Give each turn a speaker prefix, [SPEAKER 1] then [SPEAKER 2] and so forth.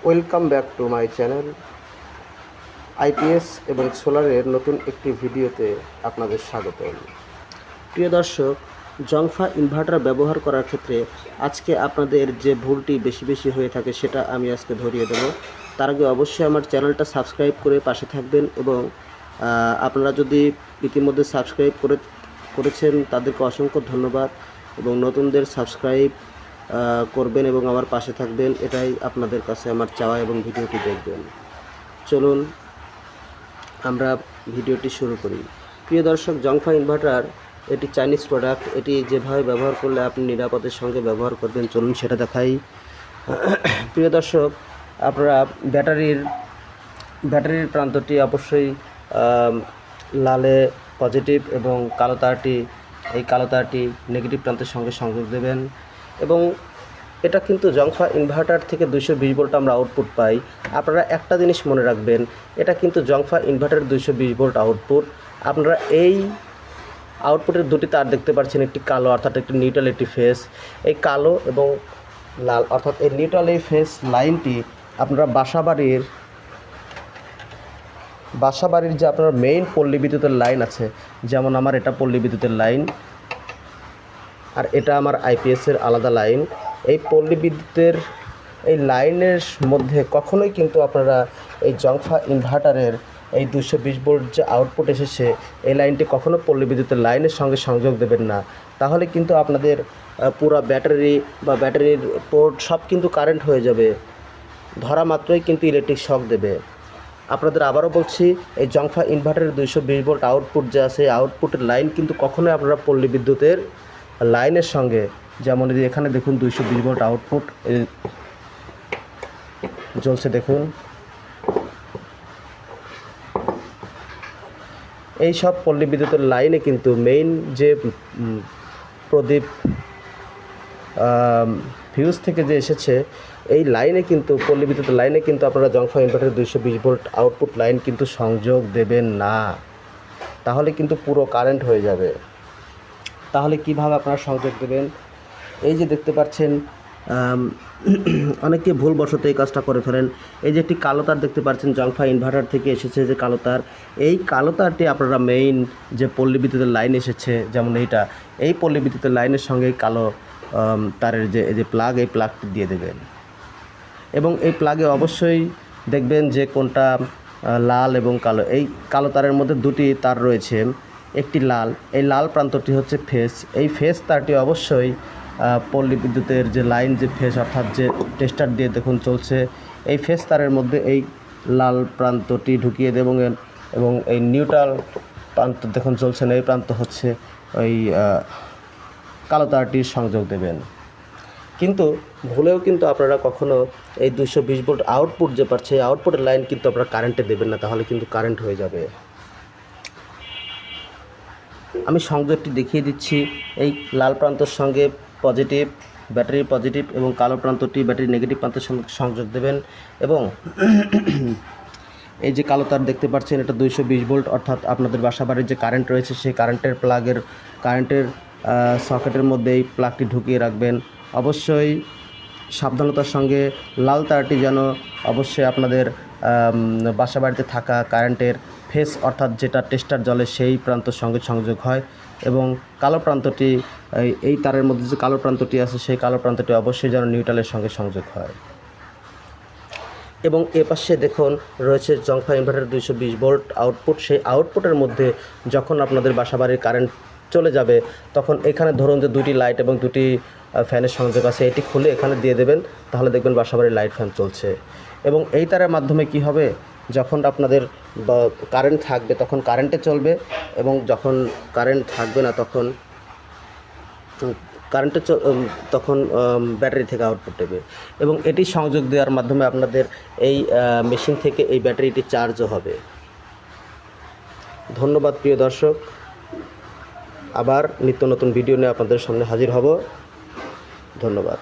[SPEAKER 1] Welcome back to my channel. IPS এবং সোলারের নতুন একটি ভিডিওতে আপনাদের স্বাগতম। প্রিয় দর্শক, জংফা ইনভার্টার ব্যবহার করার ক্ষেত্রে আজকে আপনাদের যে ভুলটি বেশি হয়ে থাকে সেটা আমি আজকে ধরিয়ে দেব। তার আগে অবশ্যই আমার চ্যানেলটা সাবস্ক্রাইব করে পাশে থাকবেন এবং আপনারা যদি ইতিমধ্যে সাবস্ক্রাইব করেছেন তাদেরকে অসংখ্য ধন্যবাদ এবং নতুনদের সাবস্ক্রাইব করবেন এবং আমার পাশে থাকবেন, এটাই আপনাদের কাছে আমার চাওয়া এবং ভিডিওটি দেখবেন। চলুন আমরা ভিডিওটি শুরু করি। প্রিয় দর্শক, জংফা ইনভার্টার এটি চাইনিজ প্রোডাক্ট। এটি যেভাবে ব্যবহার করলে আপনি নিরাপদের সঙ্গে ব্যবহার করবেন চলুন সেটা দেখাই। প্রিয় দর্শক, আপনারা ব্যাটারির প্রান্তটি অবশ্যই লালে পজিটিভ এবং এই কালো তারটি নেগেটিভ প্রান্তের সঙ্গে সংযোগ দেবেন। এবং এটা কিন্তু জংফা ইনভার্টার থেকে 220 ভোল্ট আমরা আউটপুট পাই। আপনারা একটা জিনিস মনে রাখবেন, এটা কিন্তু জংফা ইনভার্টার 220 ভোল্ট আউটপুট। আপনারা এই আউটপুটের দুটি তার দেখতে পাচ্ছেন, একটি কালো অর্থাৎ একটি নিউট্রাল, একটি ফেস। এই কালো এবং লাল অর্থাৎ এই নিউট্রাল এই ফেস লাইনটি আপনারা বাসাবাড়ির যে আপনার মেইন পল্লী বিদ্যুতের লাইন আছে, যেমন আমার এটা পল্লী বিদ্যুতের লাইন আর এটা আমার আইপিএসের আলাদা লাইন। এই পল্লী বিদ্যুতের এই লাইনের মধ্যে কখনোই কিন্তু আপনারা এই জংফা ইনভার্টারের এই 220 ভোল্ট যে আউটপুট এসেছে এই লাইনটি কখনো পল্লী বিদ্যুতের লাইনের সঙ্গে সংযোগ দেবেন না। তাহলে কিন্তু আপনাদের পুরো ব্যাটারি বা ব্যাটারির পোর্ট সব কিন্তু কারেন্ট হয়ে যাবে, ধরা মাত্রই কিন্তু ইলেকট্রিক শক দেবে। আপনাদের আবারও বলছি, এই জংফা ইনভার্টারের 220 ভোল্ট আউটপুট যে আছে আউটপুটের লাইন কিন্তু কখনোই আপনারা পল্লী বিদ্যুতের লাইনের সঙ্গে, যেমন এই যে এখানে দেখুন 220 ভোল্ট আউটপুট জ্বলছে, দেখুন এই সব পল্লী বিদ্যুতের লাইনে কিন্তু মেইন যে প্রদীপ ফিউজ থেকে যে এসেছে এই লাইনে কিন্তু পল্লী বিদ্যুতের লাইনে কিন্তু আপনারা জংফা ইনভার্টারের 220 ভোল্ট আউটপুট লাইন কিন্তু সংযোগ দেবেন না, তাহলে কিন্তু পুরো কারেন্ট হয়ে যাবে। তাহলে কিভাবে আপনারা সংযোগ দেবেন? এই যে দেখতে পাচ্ছেন, অনেকে ভুলবশত এই কাজটা করে ফেলেন। এই যে একটি কালো তার দেখতে পাচ্ছেন জংফা ইনভার্টার থেকে এসেছে যে কালো তার, এই কালো তারটি আপনারা মেইন যে পল্লী বিদ্যুতের লাইন এসেছে, যেমন এই পল্লী বিদ্যুতের লাইনের সঙ্গে কালো তারের যে প্লাগ, এই প্লাগটি দিয়ে দেবেন। এবং এই প্লাগে অবশ্যই দেখবেন যে কোনটা লাল এবং কালো। এই কালো তারের মধ্যে দুটি তার রয়েছে, একটি লাল, এই লাল প্রান্তটি হচ্ছে ফেস। এই ফেস তারটি অবশ্যই পল্লী বিদ্যুতের যে লাইন যে ফেস অর্থাৎ যে টেস্টার দিয়ে দেখুন চলছে, এই ফেস তারের মধ্যে এই লাল প্রান্তটি ঢুকিয়ে দেবেন এবং এই নিউট্রাল প্রান্ত দেখুন চলছে না, এই প্রান্ত হচ্ছে ওই কালো তারটির সংযোগ দেবেন। কিন্তু ভুলেও কিন্তু আপনারা কখনো এই 220 ভোল্ট আউটপুট যে পাচ্ছে এই আউটপুটের লাইন কিন্তু আপনারা কারেন্টে দেবেন না, তাহলে কিন্তু কারেন্ট হয়ে যাবে। আমি সংযোগটি দেখিয়ে দিচ্ছি। এই লাল প্রান্তর সঙ্গে পজিটিভ, ব্যাটারি পজিটিভ এবং কালো প্রান্তটি ব্যাটারি নেগেটিভ প্রান্তের সঙ্গে সংযোগ দেবেন। এবং এই যে কালো তার দেখতে পাচ্ছেন এটা 220 ভোল্ট অর্থাৎ আপনাদের বাসাবাড়ির যে কারেন্ট রয়েছে সেই কারেন্টের সকেটের মধ্যে এই প্লাগটি ঢুকিয়ে রাখবেন। অবশ্যই সাবধানতার সঙ্গে লাল তারটি যেন অবশ্যই আপনাদের বাসাবাড়িতে থাকা কারেন্টের ফেস অর্থাৎ যেটা টেস্টার জ্বলে সেই প্রান্তর সঙ্গে সংযোগ হয় এবং কালো প্রান্তটি এই তারের মধ্যে যে কালো প্রান্তটি আছে সেই কালো প্রান্তটি অবশ্যই যেন নিউট্রালের সঙ্গে সংযোগ হয়। এবং এপাশে দেখুন রয়েছে জংফা ইনভার্টার 220 ভোল্ট আউটপুট। সেই আউটপুটের মধ্যে যখন আপনাদের বাসাবাড়ির কারেন্ট চলে যাবে তখন এখানে ধরুন যে দুটি লাইট এবং দুটি ফ্যানের সংযোগ আছে, এটি খুলে এখানে দিয়ে দেবেন, তাহলে দেখবেন বাসাবাড়ির লাইট ফ্যান চলছে। এবং এই তারের মাধ্যমে কি হবে, যখন আপনাদের কারেন্ট থাকবে তখন কারেন্টে চলবে এবং যখন কারেন্ট থাকবে না তখন ব্যাটারি থেকে আউটপুট দেবে। এবং এটি সংযোগ দেওয়ার মাধ্যমে আপনাদের এই মেশিন থেকে এই ব্যাটারিটি চার্জও হবে। ধন্যবাদ প্রিয় দর্শক, আবার নিত্য নতুন ভিডিও নিয়ে আপনাদের সামনে হাজির হব। ধন্যবাদ।